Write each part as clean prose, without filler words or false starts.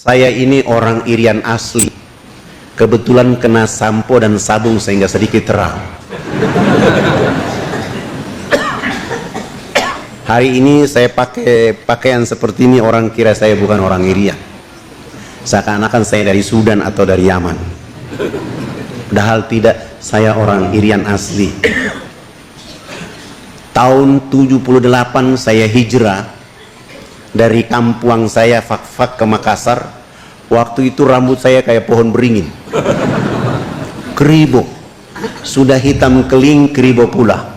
Saya ini orang Irian asli. Kebetulan kena sampo dan sabun sehingga sedikit terang. Hari ini saya pakai pakaian seperti ini, orang kira saya bukan orang Irian. Seakan-akan saya dari Sudan atau dari Yaman. Padahal tidak, saya orang Irian asli. Tahun 78 saya hijrah dari kampung saya Fak-Fak ke Makassar. Waktu itu rambut saya kayak pohon beringin, keribo, sudah hitam keling, keribo pula.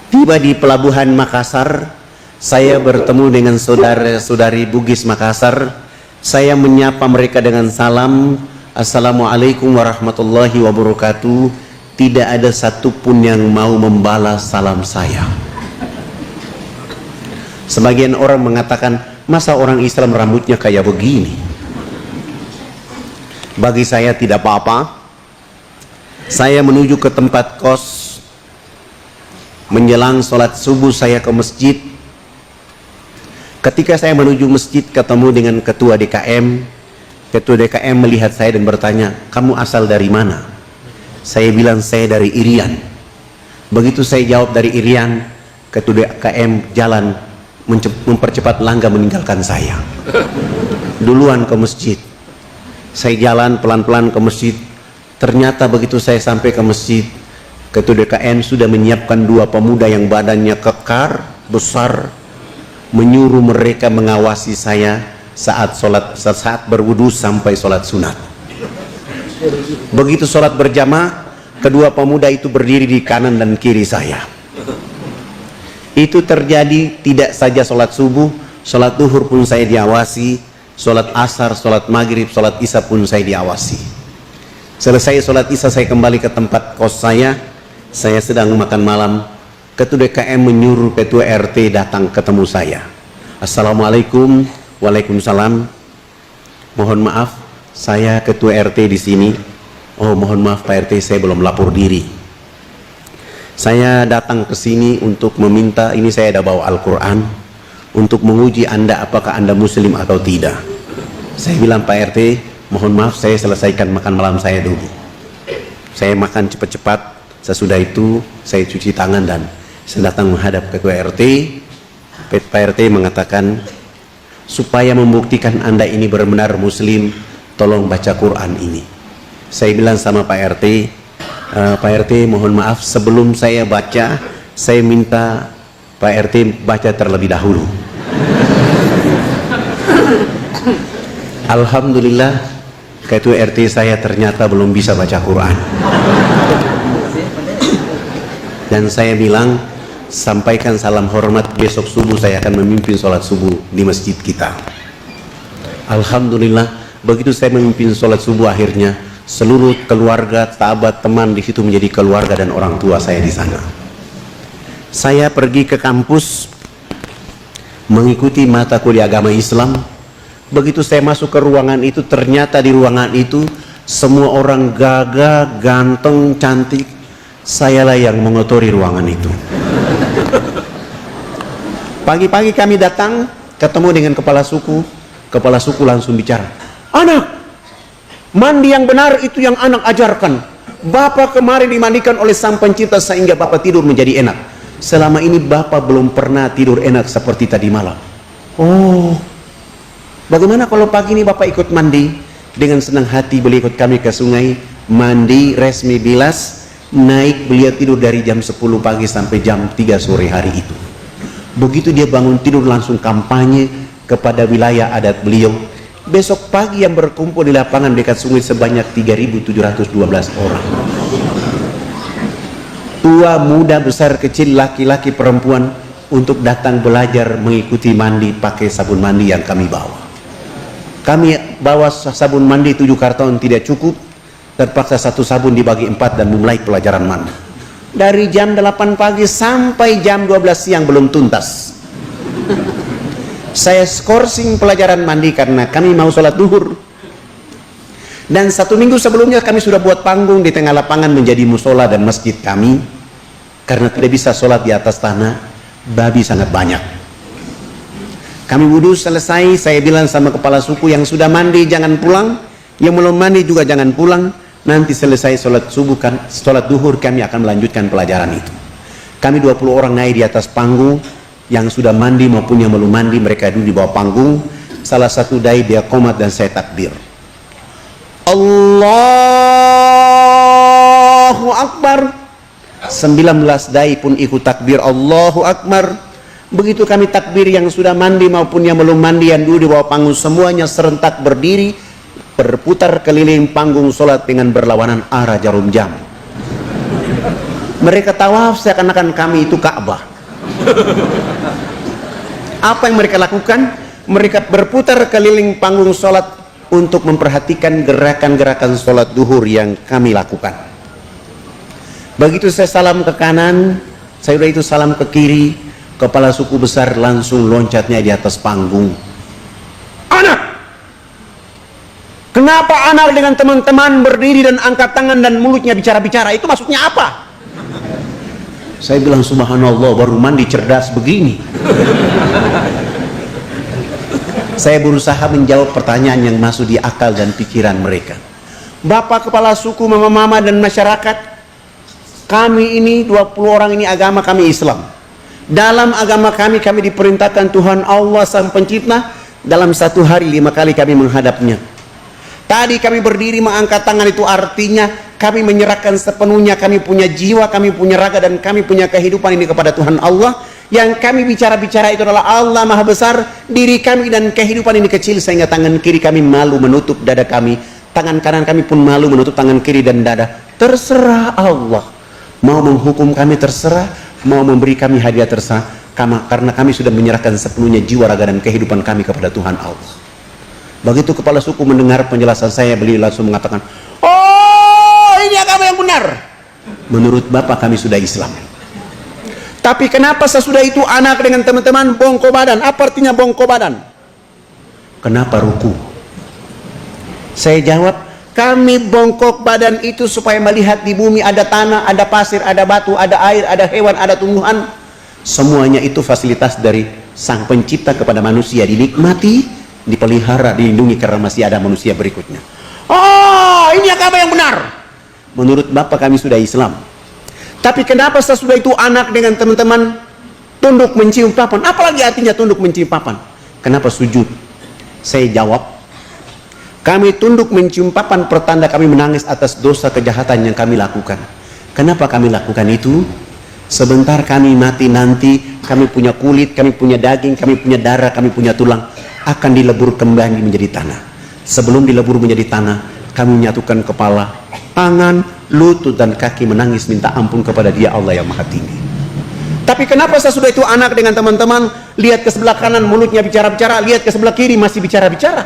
Tiba di pelabuhan Makassar, saya bertemu dengan saudara-saudari Bugis Makassar. Saya menyapa mereka dengan salam, Assalamualaikum warahmatullahi wabarakatuh. Tidak ada satupun yang mau membalas salam saya. Sebagian orang mengatakan, masa orang Islam rambutnya kayak begini? Bagi saya tidak apa-apa. Saya menuju ke tempat kos. Menjelang sholat subuh saya ke masjid. Ketika saya menuju masjid ketemu dengan ketua DKM. Ketua DKM melihat saya dan bertanya, kamu asal dari mana? Saya bilang saya dari Irian. Begitu saya jawab dari Irian, ketua DKM jalan mempercepat langkah meninggalkan saya. Duluan ke masjid. Saya jalan pelan-pelan ke masjid. Ternyata begitu saya sampai ke masjid, ketua DKM sudah menyiapkan dua pemuda yang badannya kekar, besar, menyuruh mereka mengawasi saya saat berwudu sampai sholat sunat. Begitu sholat berjamaah, kedua pemuda itu berdiri di kanan dan kiri saya. Itu terjadi tidak saja sholat subuh, sholat duhur pun saya diawasi, sholat asar, sholat maghrib, sholat isya pun saya diawasi. Selesai sholat isya saya kembali ke tempat kos saya sedang makan malam. Ketua DKM menyuruh ketua RT datang ketemu saya. Assalamualaikum. Waalaikumsalam. Mohon maaf, saya ketua RT di sini. Oh, mohon maaf Pak RT, saya belum lapor diri. Saya datang ke sini untuk meminta, ini saya ada bawa Al-Quran, untuk menguji Anda apakah Anda Muslim atau tidak. Saya bilang, Pak RT, mohon maaf, saya selesaikan makan malam saya dulu. Saya makan cepat-cepat, sesudah itu saya cuci tangan dan saya datang menghadap ketua RT. Pak RT mengatakan, supaya membuktikan Anda ini benar-benar Muslim, tolong baca Quran ini. Saya bilang sama Pak RT, Pak RT mohon maaf, sebelum saya baca, saya minta Pak RT baca terlebih dahulu. Alhamdulillah, ketua RT saya ternyata belum bisa baca Quran. Dan saya bilang, sampaikan salam hormat, besok subuh saya akan memimpin sholat subuh di masjid kita. Alhamdulillah, begitu saya memimpin sholat subuh akhirnya, seluruh keluarga, sahabat, teman di situ menjadi keluarga dan orang tua saya di sana. Saya pergi ke kampus mengikuti mata kuliah agama Islam. Begitu saya masuk ke ruangan itu, ternyata di ruangan itu semua orang gagah, ganteng, cantik. Sayalah yang mengotori ruangan itu. Pagi-pagi kami datang, ketemu dengan kepala suku. Kepala suku langsung bicara, anak, mandi yang benar itu yang anak ajarkan. Bapak kemarin dimandikan oleh Sang Pencipta sehingga Bapak tidur menjadi enak. Selama ini Bapak belum pernah tidur enak seperti tadi malam. Oh, bagaimana kalau pagi ini Bapak ikut mandi? Dengan senang hati beliau ikut kami ke sungai, mandi, resmi bilas, naik. Beliau tidur dari jam 10 pagi sampai jam 3 sore hari itu. Begitu dia bangun tidur langsung kampanye kepada wilayah adat beliau. Besok pagi yang berkumpul di lapangan dekat sungai sebanyak 3.712 orang. Tua, muda, besar, kecil, laki-laki, perempuan, untuk datang belajar mengikuti mandi pakai sabun mandi yang kami bawa. Kami bawa sabun mandi 7 karton tidak cukup, terpaksa satu sabun dibagi 4 dan memulai pelajaran mandi. Dari jam 8 pagi sampai jam 12 siang belum tuntas. Saya skorsing pelajaran mandi karena kami mau sholat duhur. Dan 1 minggu sebelumnya kami sudah buat panggung di tengah lapangan menjadi musola dan masjid kami. Karena tidak bisa sholat di atas tanah, babi sangat banyak. Kami wudhu selesai, saya bilang sama kepala suku, yang sudah mandi jangan pulang, yang belum mandi juga jangan pulang. Nanti selesai sholat subuh, sholat duhur, kami akan melanjutkan pelajaran itu. Kami 20 orang naik di atas panggung, yang sudah mandi maupun yang belum mandi, mereka duduk di bawah panggung. Salah satu dai dia qomat dan saya takbir. Allahu Akbar. 19 dai pun ikut takbir Allahu Akbar. Begitu kami takbir, yang sudah mandi maupun yang belum mandi, yang dulu di bawah panggung, semuanya serentak berdiri, berputar keliling panggung sholat dengan berlawanan arah jarum jam. Mereka tawaf seakan-akan kami itu Ka'bah. Apa yang mereka lakukan? Mereka berputar keliling panggung sholat untuk memperhatikan gerakan-gerakan sholat duhur yang kami lakukan. Begitu saya salam ke kanan, saya udah itu salam ke kiri, kepala suku besar langsung loncatnya di atas panggung. Anak! Kenapa anak dengan teman-teman berdiri dan angkat tangan dan mulutnya bicara-bicara? Itu maksudnya apa? Saya bilang subhanallah, baru mandi cerdas begini. Saya berusaha menjawab pertanyaan yang masuk di akal dan pikiran mereka. Bapak kepala suku, mama-mama dan masyarakat, kami ini 20 orang ini agama kami Islam. Dalam agama kami diperintahkan Tuhan Allah Sang Pencipta dalam satu hari 5 kali kami menghadapnya. Tadi kami berdiri mengangkat tangan, itu artinya kami menyerahkan sepenuhnya, kami punya jiwa, kami punya raga, dan kami punya kehidupan ini kepada Tuhan Allah. Yang kami bicara-bicara itu adalah Allah Maha Besar, diri kami dan kehidupan ini kecil, sehingga tangan kiri kami malu menutup dada kami, tangan kanan kami pun malu menutup tangan kiri dan dada. Terserah Allah, mau menghukum kami terserah, mau memberi kami hadiah terserah, karena kami sudah menyerahkan sepenuhnya jiwa, raga, dan kehidupan kami kepada Tuhan Allah. Begitu kepala suku mendengar penjelasan saya, beliau langsung mengatakan, oh, ini agama yang benar. Menurut Bapak kami sudah Islam. Tapi kenapa sesudah itu anak dengan teman-teman bongkok badan? Apa artinya bongkok badan? Kenapa ruku? Saya jawab, kami bongkok badan itu supaya melihat di bumi ada tanah, ada pasir, ada batu, ada air, ada hewan, ada tumbuhan. Semuanya itu fasilitas dari Sang Pencipta kepada manusia, dinikmati, dipelihara, dilindungi karena masih ada manusia berikutnya. Oh, ini agama yang benar. Menurut Bapak kami sudah Islam. Tapi kenapa sesudah itu anak dengan teman-teman tunduk mencium papan? Apalagi artinya tunduk mencium papan? Kenapa sujud? Saya jawab, kami tunduk mencium papan pertanda kami menangis atas dosa kejahatan yang kami lakukan. Kenapa kami lakukan itu? Sebentar kami mati nanti, kami punya kulit, kami punya daging, kami punya darah, kami punya tulang, akan dilebur kembali menjadi tanah. Sebelum dilebur menjadi tanah, kami menyatukan kepala, tangan, lutut, dan kaki, menangis minta ampun kepada Dia Allah yang Maha Tinggi. Tapi kenapa sesudah itu anak dengan teman-teman lihat ke sebelah kanan mulutnya bicara-bicara, lihat ke sebelah kiri masih bicara-bicara?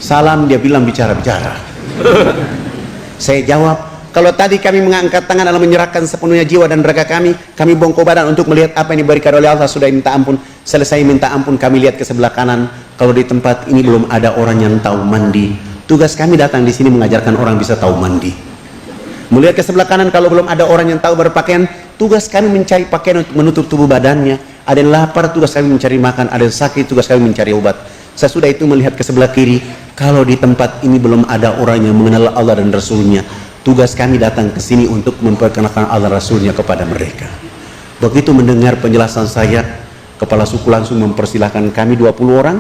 Salam dia bilang bicara-bicara. Saya jawab, kalau tadi kami mengangkat tangan dalam menyerahkan sepenuhnya jiwa dan raga kami bongkok badan untuk melihat apa yang diberikan oleh Allah, sudah minta ampun. Selesai minta ampun, kami lihat ke sebelah kanan, kalau di tempat ini belum ada orang yang tahu mandi. Tugas kami datang di sini mengajarkan orang bisa tahu mandi. Melihat ke sebelah kanan, kalau belum ada orang yang tahu berpakaian, tugas kami mencari pakaian untuk menutup tubuh badannya. Ada yang lapar, tugas kami mencari makan. Ada yang sakit, tugas kami mencari obat. Sesudah itu melihat ke sebelah kiri, kalau di tempat ini belum ada orang yang mengenal Allah dan Rasulnya, tugas kami datang ke sini untuk memperkenalkan Allah Rasulnya kepada mereka. Begitu mendengar penjelasan saya, kepala suku langsung mempersilahkan kami 20 orang.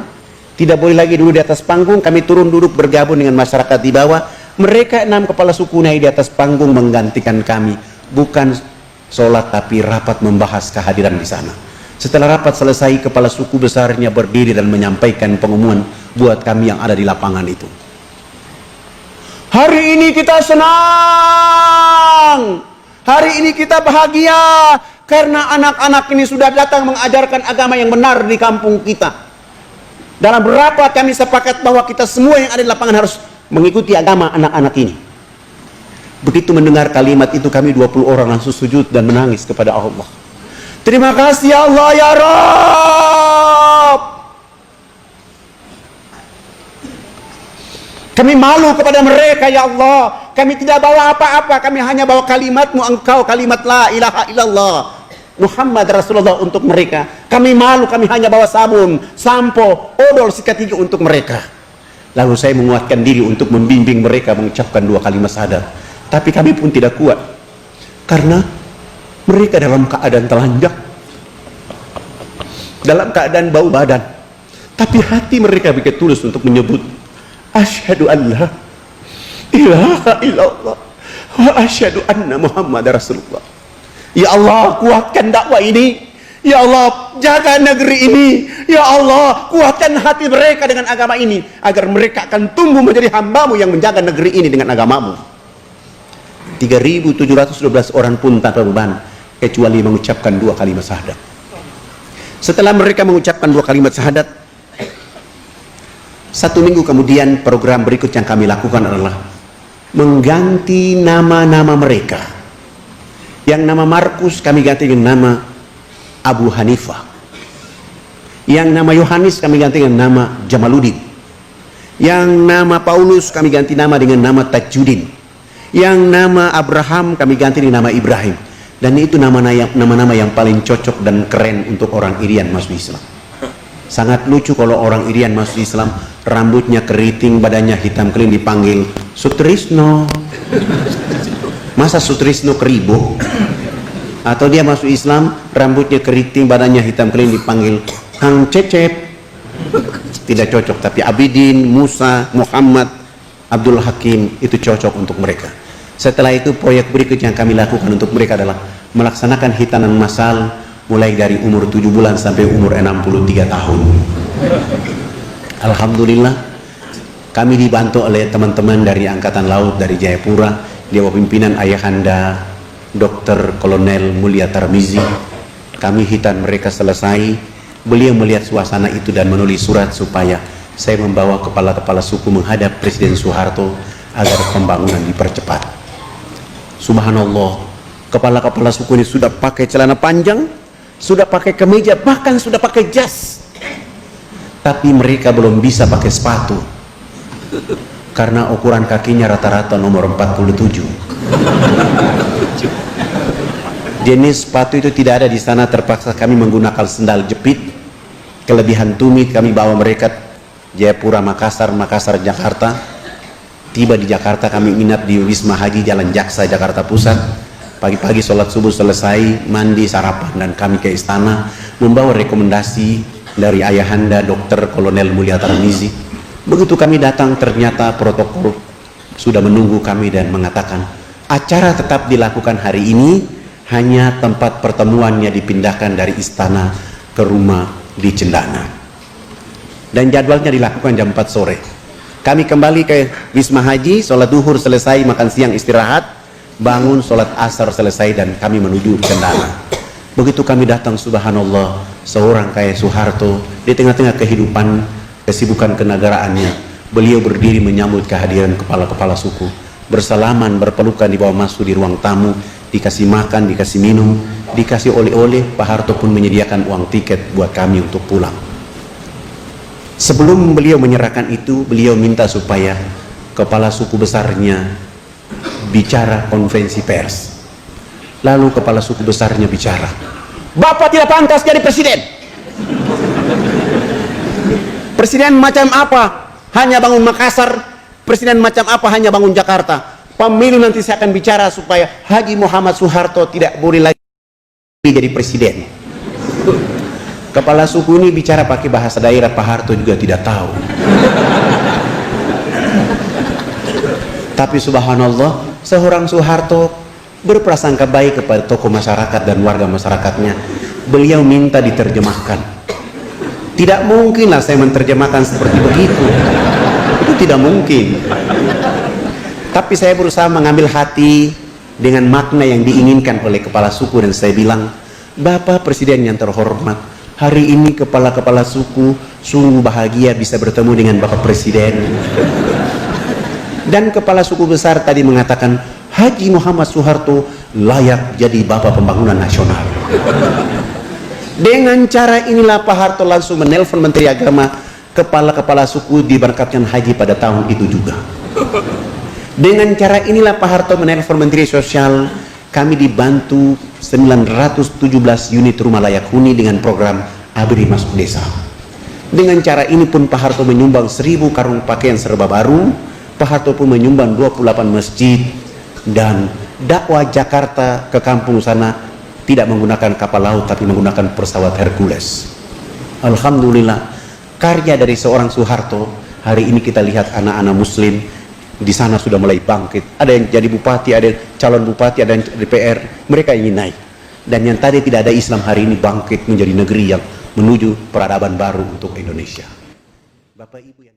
Tidak boleh lagi dulu di atas panggung, kami turun duduk bergabung dengan masyarakat di bawah. Mereka 6 kepala suku naik di atas panggung menggantikan kami. Bukan sholat tapi rapat membahas kehadiran di sana. Setelah rapat selesai, kepala suku besarnya berdiri dan menyampaikan pengumuman buat kami yang ada di lapangan itu. Hari ini kita senang, hari ini kita bahagia, karena anak-anak ini sudah datang mengajarkan agama yang benar di kampung kita. Dalam rapat kami sepakat bahwa kita semua yang ada di lapangan harus mengikuti agama anak-anak ini. Begitu mendengar kalimat itu, kami 20 orang langsung sujud dan menangis kepada Allah. Terima kasih Allah ya Rabb. Kami malu kepada mereka ya Allah. Kami tidak bawa apa-apa, kami hanya bawa kalimat-Mu, Engkau, kalimat la ilaha illallah Muhammad Rasulullah untuk mereka. Kami malu, kami hanya bawa sabun, sampo, odol, sikat gigi untuk mereka. Lalu saya menguatkan diri untuk membimbing mereka mengucapkan 2 kalimat syahadat. Tapi kami pun tidak kuat, karena mereka dalam keadaan telanjang, dalam keadaan bau badan. Tapi hati mereka begitu tulus untuk menyebut asyhadu an la ilaha illallah wa asyhadu anna Muhammad Rasulullah. Ya Allah, kuatkan dakwah ini. Ya Allah, jaga negeri ini. Ya Allah, kuatkan hati mereka dengan agama ini, agar mereka akan tumbuh menjadi hamba-Mu yang menjaga negeri ini dengan agama-Mu. 3.712 orang pun tanpa beban, kecuali mengucapkan 2 kalimat syahadat. Setelah mereka mengucapkan 2 kalimat syahadat, 1 minggu kemudian program berikut yang kami lakukan adalah mengganti nama-nama mereka. Yang nama Markus kami ganti dengan nama Abu Hanifah. Yang nama Yohanes kami ganti dengan nama Jamaluddin. Yang nama Paulus kami ganti nama dengan nama Tajuddin. Yang nama Abraham kami ganti dengan nama Ibrahim. Dan itu nama-nama yang paling cocok dan keren untuk orang Irian masuk Islam. Sangat lucu kalau orang Irian masuk Islam, rambutnya keriting, badannya hitam kering, dipanggil Sutrisno. Masa Sutrisno Keribo? Atau dia masuk Islam, rambutnya keriting, badannya hitam kering, dipanggil Kang Cecep. Tidak cocok. Tapi Abidin, Musa, Muhammad, Abdul Hakim, itu cocok untuk mereka. Setelah itu proyek berikut yang kami lakukan untuk mereka adalah melaksanakan hitanan massal mulai dari umur 7 bulan sampai umur 63 tahun. Alhamdulillah, kami dibantu oleh teman-teman dari Angkatan Laut dari Jayapura, di bawah pimpinan Ayahanda Dr. Kolonel Mulia Tarmizi. Kami hitan mereka selesai. Beliau melihat suasana itu dan menulis surat supaya saya membawa kepala-kepala suku menghadap Presiden Soeharto agar pembangunan dipercepat. Subhanallah, kepala-kepala suku ini sudah pakai celana panjang, sudah pakai kemeja, bahkan sudah pakai jas. Tapi mereka belum bisa pakai sepatu, karena ukuran kakinya rata-rata nomor 47. Jenis sepatu itu tidak ada di sana, terpaksa kami menggunakan sendal jepit. Kelebihan tumit kami bawa mereka Jayapura, Makassar, Makassar, Jakarta. Tiba di Jakarta kami nginap di Wisma Haji Jalan Jaksa, Jakarta Pusat. Pagi-pagi sholat subuh selesai, mandi, sarapan, dan kami ke istana membawa rekomendasi dari Ayahanda Dr. Kolonel Mulia Tarmizi. Begitu kami datang, ternyata protokol sudah menunggu kami dan mengatakan acara tetap dilakukan hari ini, hanya tempat pertemuannya dipindahkan dari istana ke rumah di Cendana. Dan jadwalnya dilakukan jam 4 sore. Kami kembali ke Wisma Haji, sholat duhur selesai, makan siang istirahat, bangun sholat asar selesai, dan kami menuju Cendana. Begitu kami datang, subhanallah, seorang kayak Soeharto di tengah-tengah kehidupan kesibukan kenegaraannya, beliau berdiri menyambut kehadiran kepala-kepala suku, bersalaman, berpelukan, dibawa masuk di ruang tamu, dikasih makan, dikasih minum, dikasih oleh-oleh. Pak Harto pun menyediakan uang tiket buat kami untuk pulang. Sebelum beliau menyerahkan itu, beliau minta supaya kepala suku besarnya bicara konferensi pers. Lalu kepala suku besarnya bicara, "Bapak tidak pantas jadi presiden. Presiden macam apa? Hanya bangun Makassar. Presiden macam apa? Hanya bangun Jakarta. Pemilu nanti saya akan bicara supaya Haji Muhammad Soeharto tidak boleh lagi jadi presiden." Kepala suku ini bicara pakai bahasa daerah, Pak Harto juga tidak tahu. Tapi subhanallah, seorang Soeharto berprasangka baik kepada tokoh masyarakat dan warga masyarakatnya. Beliau minta diterjemahkan. Tidak mungkinlah saya menerjemahkan seperti begitu. Itu tidak mungkin. Tapi saya berusaha mengambil hati dengan makna yang diinginkan oleh kepala suku, dan saya bilang, "Bapak Presiden yang terhormat, hari ini kepala-kepala suku sungguh bahagia bisa bertemu dengan Bapak Presiden." Dan kepala suku besar tadi mengatakan, "Haji Muhammad Soeharto layak jadi Bapak Pembangunan Nasional." Dengan cara inilah Pak Harto langsung menelpon Menteri Agama, kepala-kepala suku diberkatkan haji pada tahun itu juga. Dengan cara inilah Pak Harto menelpon Menteri Sosial, kami dibantu 917 unit rumah layak huni dengan program ABRI masuk desa. Dengan cara ini pun Pak Harto menyumbang 1000 karung pakaian serba baru. Pak Harto pun menyumbang 28 masjid, dan dakwah Jakarta ke kampung sana tidak menggunakan kapal laut tapi menggunakan pesawat Hercules. Alhamdulillah, karya dari seorang Soeharto. Hari ini kita lihat anak-anak muslim di sana sudah mulai bangkit. Ada yang jadi bupati, ada yang calon bupati, ada yang DPR. Mereka ingin naik. Dan yang tadi tidak ada Islam hari ini bangkit menjadi negeri yang menuju peradaban baru untuk Indonesia. Bapak Ibu yang